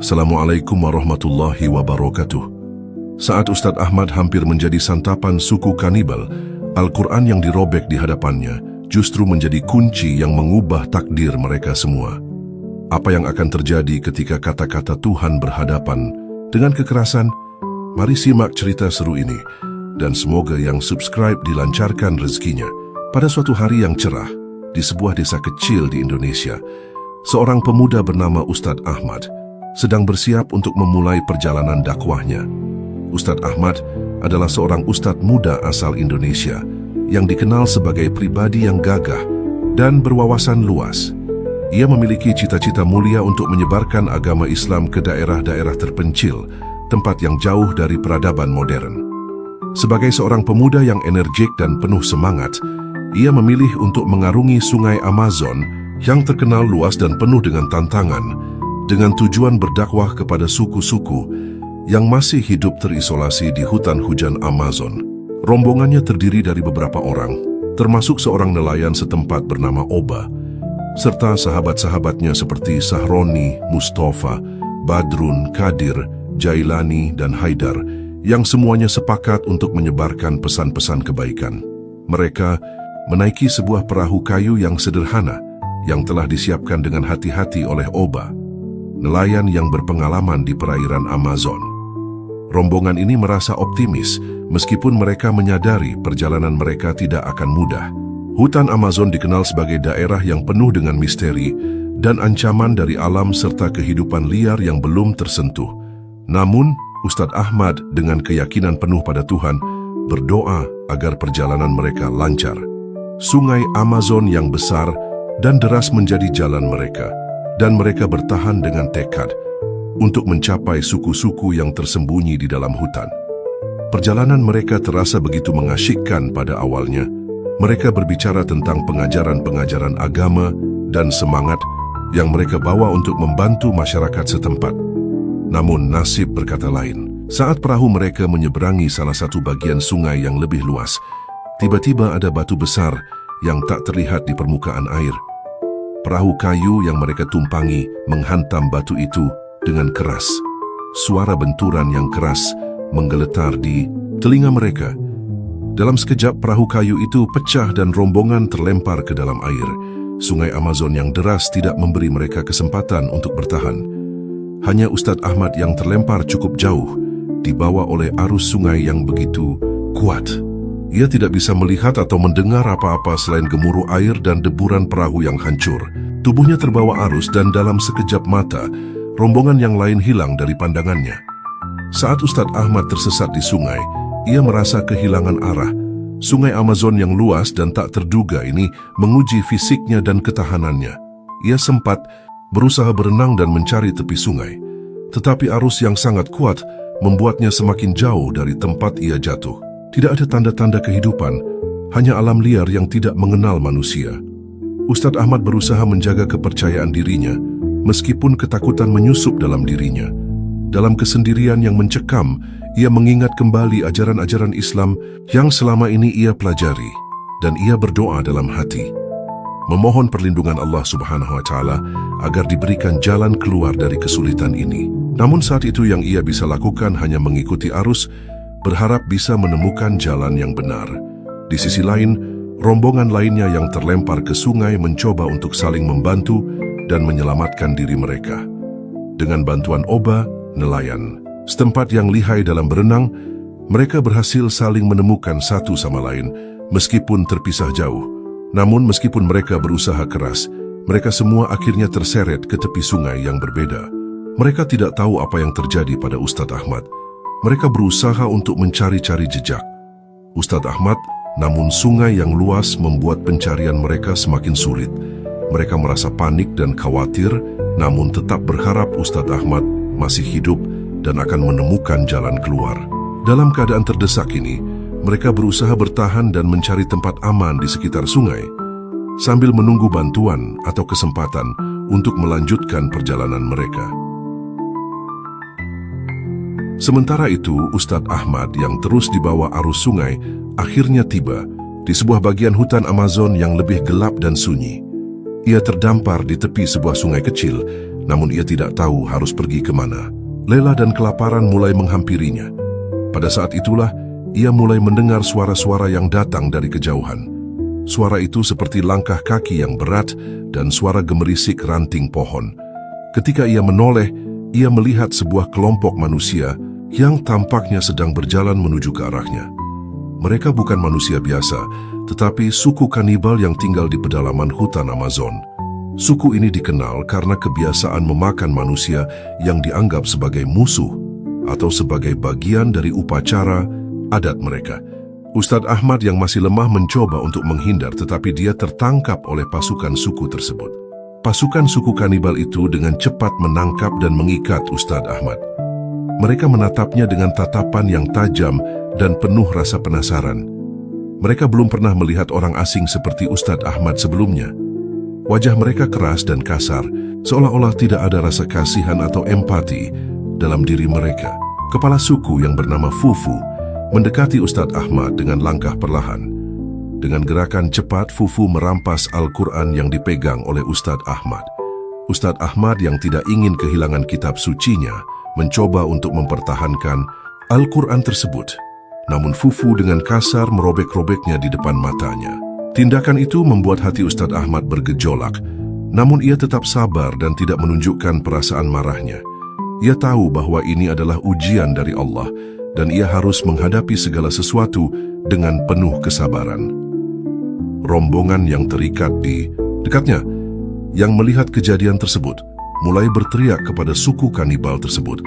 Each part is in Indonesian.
Assalamualaikum warahmatullahi wabarakatuh. Saat Ustadz Ahmad hampir menjadi santapan suku kanibal, Al-Quran yang dirobek di hadapannya justru menjadi kunci yang mengubah takdir mereka semua. Apa yang akan terjadi ketika kata-kata Tuhan berhadapan dengan kekerasan? Mari simak cerita seru ini, dan semoga yang subscribe dilancarkan rezekinya. Pada suatu hari yang cerah, di sebuah desa kecil di Indonesia, seorang pemuda bernama Ustadz Ahmad sedang bersiap untuk memulai perjalanan dakwahnya. Ustadz Ahmad adalah seorang ustadz muda asal Indonesia yang dikenal sebagai pribadi yang gagah dan berwawasan luas. Ia memiliki cita-cita mulia untuk menyebarkan agama Islam ke daerah-daerah terpencil, tempat yang jauh dari peradaban modern. Sebagai seorang pemuda yang energik dan penuh semangat, ia memilih untuk mengarungi sungai Amazon yang terkenal luas dan penuh dengan tantangan, dengan tujuan berdakwah kepada suku-suku yang masih hidup terisolasi di hutan hujan Amazon. Rombongannya terdiri dari beberapa orang, termasuk seorang nelayan setempat bernama Oba, serta sahabat-sahabatnya seperti Sahroni, Mustafa, Badrun, Kadir, Jailani, dan Haidar, yang semuanya sepakat untuk menyebarkan pesan-pesan kebaikan. Mereka menaiki sebuah perahu kayu yang sederhana, yang telah disiapkan dengan hati-hati oleh Oba, nelayan yang berpengalaman di perairan Amazon. Rombongan ini merasa optimis meskipun mereka menyadari perjalanan mereka tidak akan mudah. Hutan Amazon dikenal sebagai daerah yang penuh dengan misteri dan ancaman dari alam serta kehidupan liar yang belum tersentuh. Namun, Ustadz Ahmad dengan keyakinan penuh pada Tuhan berdoa agar perjalanan mereka lancar. Sungai Amazon yang besar dan deras menjadi jalan mereka, dan mereka bertahan dengan tekad untuk mencapai suku-suku yang tersembunyi di dalam hutan. Perjalanan mereka terasa begitu mengasyikkan pada awalnya. Mereka berbicara tentang pengajaran-pengajaran agama dan semangat yang mereka bawa untuk membantu masyarakat setempat. Namun nasib berkata lain. Saat perahu mereka menyeberangi salah satu bagian sungai yang lebih luas, tiba-tiba ada batu besar yang tak terlihat di permukaan air. Perahu kayu yang mereka tumpangi menghantam batu itu dengan keras. Suara benturan yang keras menggeletar di telinga mereka. Dalam sekejap perahu kayu itu pecah dan rombongan terlempar ke dalam air. Sungai Amazon yang deras tidak memberi mereka kesempatan untuk bertahan. Hanya Ustadz Ahmad yang terlempar cukup jauh, dibawa oleh arus sungai yang begitu kuat. Ia tidak bisa melihat atau mendengar apa-apa selain gemuruh air dan deburan perahu yang hancur. Tubuhnya terbawa arus dan dalam sekejap mata, rombongan yang lain hilang dari pandangannya. Saat Ustadz Ahmad tersesat di sungai, ia merasa kehilangan arah. Sungai Amazon yang luas dan tak terduga ini menguji fisiknya dan ketahanannya. Ia sempat berusaha berenang dan mencari tepi sungai, tetapi arus yang sangat kuat membuatnya semakin jauh dari tempat ia jatuh. Tidak ada tanda-tanda kehidupan, hanya alam liar yang tidak mengenal manusia. Ustadz Ahmad berusaha menjaga kepercayaan dirinya, meskipun ketakutan menyusup dalam dirinya. Dalam kesendirian yang mencekam, ia mengingat kembali ajaran-ajaran Islam yang selama ini ia pelajari, dan ia berdoa dalam hati, memohon perlindungan Allah Subhanahu wa Ta'ala agar diberikan jalan keluar dari kesulitan ini. Namun saat itu yang ia bisa lakukan hanya mengikuti arus, berharap bisa menemukan jalan yang benar. Di sisi lain, rombongan lainnya yang terlempar ke sungai mencoba untuk saling membantu dan menyelamatkan diri mereka. Dengan bantuan Oba, nelayan setempat yang lihai dalam berenang, mereka berhasil saling menemukan satu sama lain meskipun terpisah jauh. Namun meskipun mereka berusaha keras, mereka semua akhirnya terseret ke tepi sungai yang berbeda. Mereka tidak tahu apa yang terjadi pada Ustadz Ahmad. Mereka berusaha untuk mencari-cari jejak Ustadz Ahmad, namun sungai yang luas membuat pencarian mereka semakin sulit. Mereka merasa panik dan khawatir, namun tetap berharap Ustadz Ahmad masih hidup dan akan menemukan jalan keluar. Dalam keadaan terdesak ini, mereka berusaha bertahan dan mencari tempat aman di sekitar sungai, sambil menunggu bantuan atau kesempatan untuk melanjutkan perjalanan mereka. Sementara itu, Ustadz Ahmad yang terus dibawa arus sungai akhirnya tiba di sebuah bagian hutan Amazon yang lebih gelap dan sunyi. Ia terdampar di tepi sebuah sungai kecil namun ia tidak tahu harus pergi kemana. Lelah dan kelaparan mulai menghampirinya. Pada saat itulah, ia mulai mendengar suara-suara yang datang dari kejauhan. Suara itu seperti langkah kaki yang berat dan suara gemerisik ranting pohon. Ketika ia menoleh, ia melihat sebuah kelompok manusia yang tampaknya sedang berjalan menuju ke arahnya. Mereka bukan manusia biasa, tetapi suku kanibal yang tinggal di pedalaman hutan Amazon. Suku ini dikenal karena kebiasaan memakan manusia yang dianggap sebagai musuh atau sebagai bagian dari upacara adat mereka. Ustadz Ahmad yang masih lemah mencoba untuk menghindar, tetapi dia tertangkap oleh pasukan suku tersebut. Pasukan suku kanibal itu dengan cepat menangkap dan mengikat Ustadz Ahmad. Mereka menatapnya dengan tatapan yang tajam dan penuh rasa penasaran. Mereka belum pernah melihat orang asing seperti Ustadz Ahmad sebelumnya. Wajah mereka keras dan kasar, seolah-olah tidak ada rasa kasihan atau empati dalam diri mereka. Kepala suku yang bernama Fufu mendekati Ustadz Ahmad dengan langkah perlahan. Dengan gerakan cepat, Fufu merampas Al-Quran yang dipegang oleh Ustadz Ahmad. Ustadz Ahmad yang tidak ingin kehilangan kitab sucinya mencoba untuk mempertahankan Al-Quran tersebut. Namun Fufu dengan kasar merobek-robeknya di depan matanya. Tindakan itu membuat hati Ustadz Ahmad bergejolak, namun ia tetap sabar dan tidak menunjukkan perasaan marahnya. Ia tahu bahwa ini adalah ujian dari Allah dan ia harus menghadapi segala sesuatu dengan penuh kesabaran. Rombongan yang terikat di dekatnya, yang melihat kejadian tersebut, mulai berteriak kepada suku kanibal tersebut,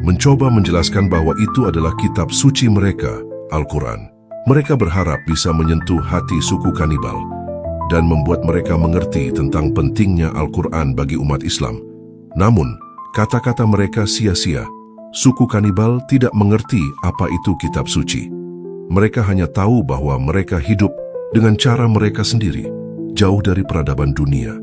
mencoba menjelaskan bahwa itu adalah kitab suci mereka, Al-Quran. Mereka berharap bisa menyentuh hati suku kanibal dan membuat mereka mengerti tentang pentingnya Al-Quran bagi umat Islam. Namun, kata-kata mereka sia-sia. Suku kanibal tidak mengerti apa itu kitab suci. Mereka hanya tahu bahwa mereka hidup dengan cara mereka sendiri, jauh dari peradaban dunia.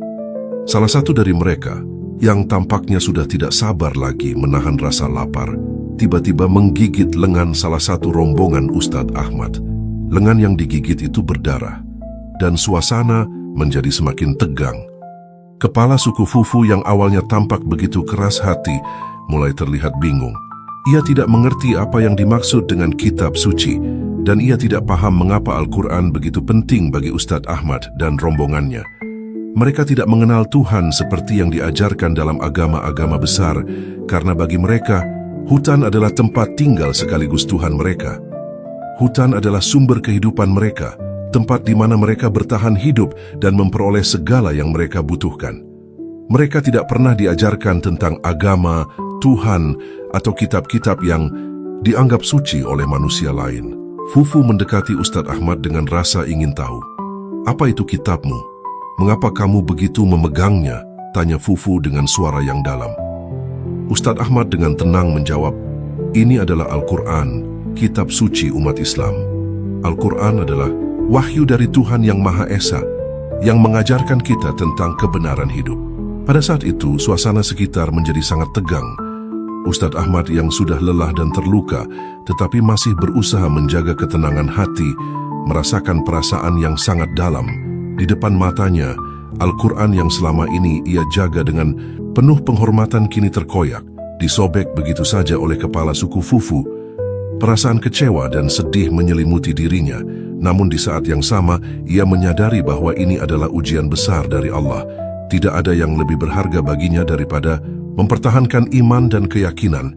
Salah satu dari mereka, yang tampaknya sudah tidak sabar lagi menahan rasa lapar, tiba-tiba menggigit lengan salah satu rombongan Ustadz Ahmad. Lengan yang digigit itu berdarah, dan suasana menjadi semakin tegang. Kepala suku Fufu yang awalnya tampak begitu keras hati, mulai terlihat bingung. Ia tidak mengerti apa yang dimaksud dengan kitab suci, dan ia tidak paham mengapa Al-Quran begitu penting bagi Ustadz Ahmad dan rombongannya. Mereka tidak mengenal Tuhan seperti yang diajarkan dalam agama-agama besar, karena bagi mereka, hutan adalah tempat tinggal sekaligus Tuhan mereka. Hutan adalah sumber kehidupan mereka, tempat di mana mereka bertahan hidup dan memperoleh segala yang mereka butuhkan. Mereka tidak pernah diajarkan tentang agama, Tuhan, atau kitab-kitab yang dianggap suci oleh manusia lain. Fufu mendekati Ustadz Ahmad dengan rasa ingin tahu. "Apa itu kitabmu? Mengapa kamu begitu memegangnya?" tanya Fufu dengan suara yang dalam. Ustadz Ahmad dengan tenang menjawab, "Ini adalah Al-Quran, kitab suci umat Islam. Al-Quran adalah wahyu dari Tuhan yang Maha Esa, yang mengajarkan kita tentang kebenaran hidup." Pada saat itu, suasana sekitar menjadi sangat tegang. Ustadz Ahmad yang sudah lelah dan terluka, tetapi masih berusaha menjaga ketenangan hati, merasakan perasaan yang sangat dalam. Di depan matanya, Al-Quran yang selama ini ia jaga dengan penuh penghormatan kini terkoyak, disobek begitu saja oleh kepala suku Fufu. Perasaan kecewa dan sedih menyelimuti dirinya, namun di saat yang sama, ia menyadari bahwa ini adalah ujian besar dari Allah. Tidak ada yang lebih berharga baginya daripada mempertahankan iman dan keyakinan,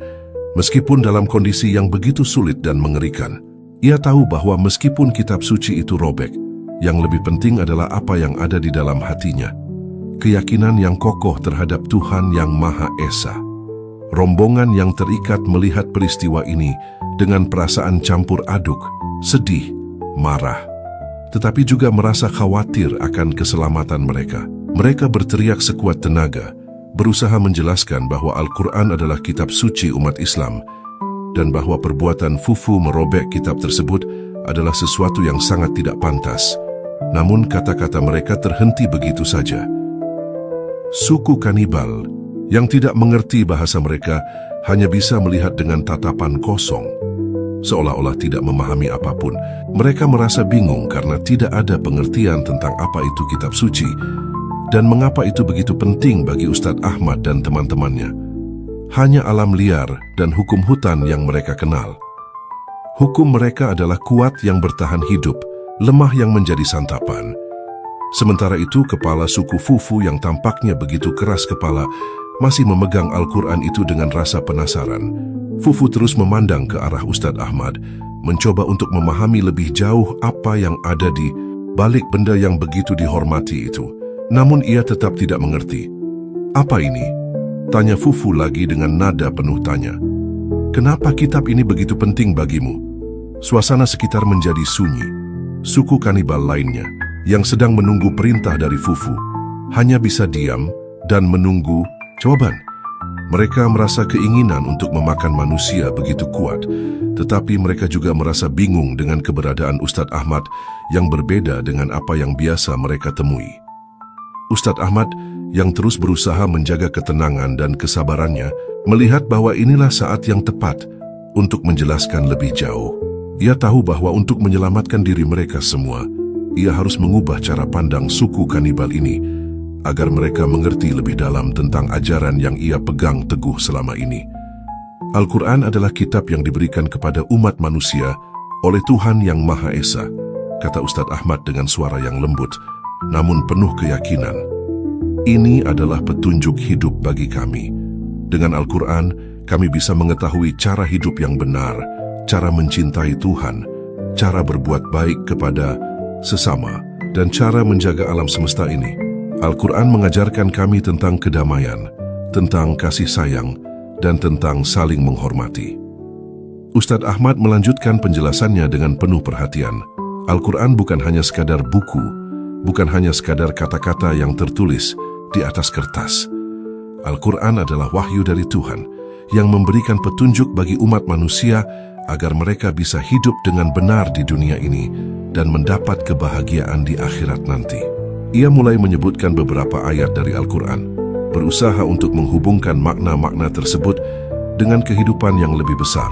meskipun dalam kondisi yang begitu sulit dan mengerikan. Ia tahu bahwa meskipun kitab suci itu robek, yang lebih penting adalah apa yang ada di dalam hatinya. Keyakinan yang kokoh terhadap Tuhan yang Maha Esa. Rombongan yang terikat melihat peristiwa ini dengan perasaan campur aduk, sedih, marah, tetapi juga merasa khawatir akan keselamatan mereka. Mereka berteriak sekuat tenaga, berusaha menjelaskan bahwa Al-Quran adalah kitab suci umat Islam, dan bahwa perbuatan Fufu merobek kitab tersebut adalah sesuatu yang sangat tidak pantas. Namun kata-kata mereka terhenti begitu saja. Suku kanibal yang tidak mengerti bahasa mereka hanya bisa melihat dengan tatapan kosong, seolah-olah tidak memahami apapun. Mereka merasa bingung karena tidak ada pengertian tentang apa itu kitab suci. Dan mengapa itu begitu penting bagi Ustadz Ahmad dan teman-temannya? Hanya alam liar dan hukum hutan yang mereka kenal. Hukum mereka adalah kuat yang bertahan hidup, lemah yang menjadi santapan. Sementara itu, kepala suku Fufu yang tampaknya begitu keras kepala masih memegang Al-Quran itu dengan rasa penasaran. Fufu terus memandang ke arah Ustadz Ahmad, mencoba untuk memahami lebih jauh apa yang ada di balik benda yang begitu dihormati itu. Namun ia tetap tidak mengerti. "Apa ini?" tanya Fufu lagi dengan nada penuh tanya. "Kenapa kitab ini begitu penting bagimu?" Suasana sekitar menjadi sunyi. Suku kanibal lainnya, yang sedang menunggu perintah dari Fufu, hanya bisa diam dan menunggu jawaban. Mereka merasa keinginan untuk memakan manusia begitu kuat, tetapi mereka juga merasa bingung dengan keberadaan Ustadz Ahmad yang berbeda dengan apa yang biasa mereka temui. Ustadz Ahmad yang terus berusaha menjaga ketenangan dan kesabarannya, melihat bahwa inilah saat yang tepat untuk menjelaskan lebih jauh. Ia tahu bahwa untuk menyelamatkan diri mereka semua, ia harus mengubah cara pandang suku kanibal ini, agar mereka mengerti lebih dalam tentang ajaran yang ia pegang teguh selama ini. Al-Quran adalah kitab yang diberikan kepada umat manusia oleh Tuhan Yang Maha Esa, kata Ustadz Ahmad dengan suara yang lembut, namun penuh keyakinan. Ini adalah petunjuk hidup bagi kami. Dengan Al-Quran, kami bisa mengetahui cara hidup yang benar, cara mencintai Tuhan, cara berbuat baik kepada sesama, dan cara menjaga alam semesta ini. Al-Quran mengajarkan kami tentang kedamaian, tentang kasih sayang, dan tentang saling menghormati. Ustadz Ahmad melanjutkan penjelasannya dengan penuh perhatian. Al-Quran bukan hanya sekadar buku, bukan hanya sekadar kata-kata yang tertulis di atas kertas. Al-Quran adalah wahyu dari Tuhan yang memberikan petunjuk bagi umat manusia agar mereka bisa hidup dengan benar di dunia ini dan mendapat kebahagiaan di akhirat nanti. Ia mulai menyebutkan beberapa ayat dari Al-Quran, berusaha untuk menghubungkan makna-makna tersebut dengan kehidupan yang lebih besar.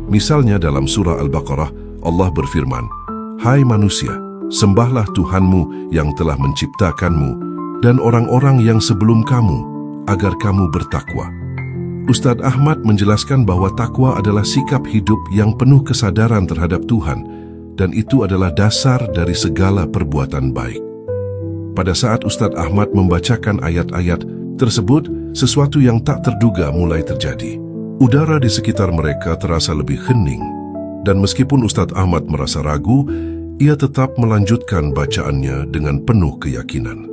Misalnya dalam surah Al-Baqarah, Allah berfirman, "Hai manusia, sembahlah Tuhanmu yang telah menciptakanmu dan orang-orang yang sebelum kamu, agar kamu bertakwa." Ustadz Ahmad menjelaskan bahwa takwa adalah sikap hidup yang penuh kesadaran terhadap Tuhan, dan itu adalah dasar dari segala perbuatan baik. Pada saat Ustadz Ahmad membacakan ayat-ayat tersebut, sesuatu yang tak terduga mulai terjadi. Udara di sekitar mereka terasa lebih hening, dan meskipun Ustadz Ahmad merasa ragu, ia tetap melanjutkan bacaannya dengan penuh keyakinan.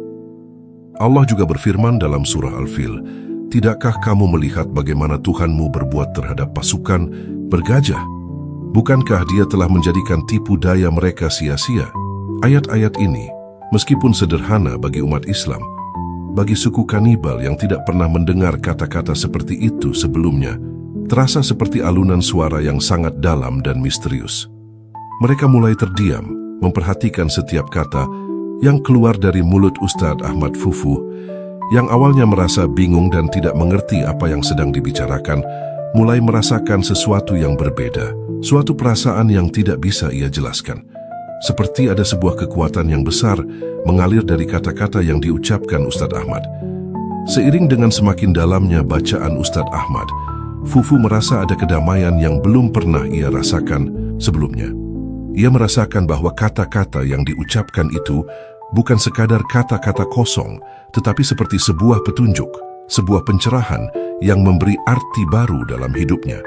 Allah juga berfirman dalam surah Al-Fil, "Tidakkah kamu melihat bagaimana Tuhanmu berbuat terhadap pasukan bergajah? Bukankah Dia telah menjadikan tipu daya mereka sia-sia?" Ayat-ayat ini, meskipun sederhana bagi umat Islam, bagi suku kanibal yang tidak pernah mendengar kata-kata seperti itu sebelumnya, terasa seperti alunan suara yang sangat dalam dan misterius. Mereka mulai terdiam, memperhatikan setiap kata yang keluar dari mulut Ustadz Ahmad Fufu, yang awalnya merasa bingung dan tidak mengerti apa yang sedang dibicarakan, mulai merasakan sesuatu yang berbeda, suatu perasaan yang tidak bisa ia jelaskan. Seperti ada sebuah kekuatan yang besar mengalir dari kata-kata yang diucapkan Ustadz Ahmad. Seiring dengan semakin dalamnya bacaan Ustadz Ahmad, Fufu merasa ada kedamaian yang belum pernah ia rasakan sebelumnya. Ia merasakan bahwa kata-kata yang diucapkan itu bukan sekadar kata-kata kosong, tetapi seperti sebuah petunjuk, sebuah pencerahan yang memberi arti baru dalam hidupnya.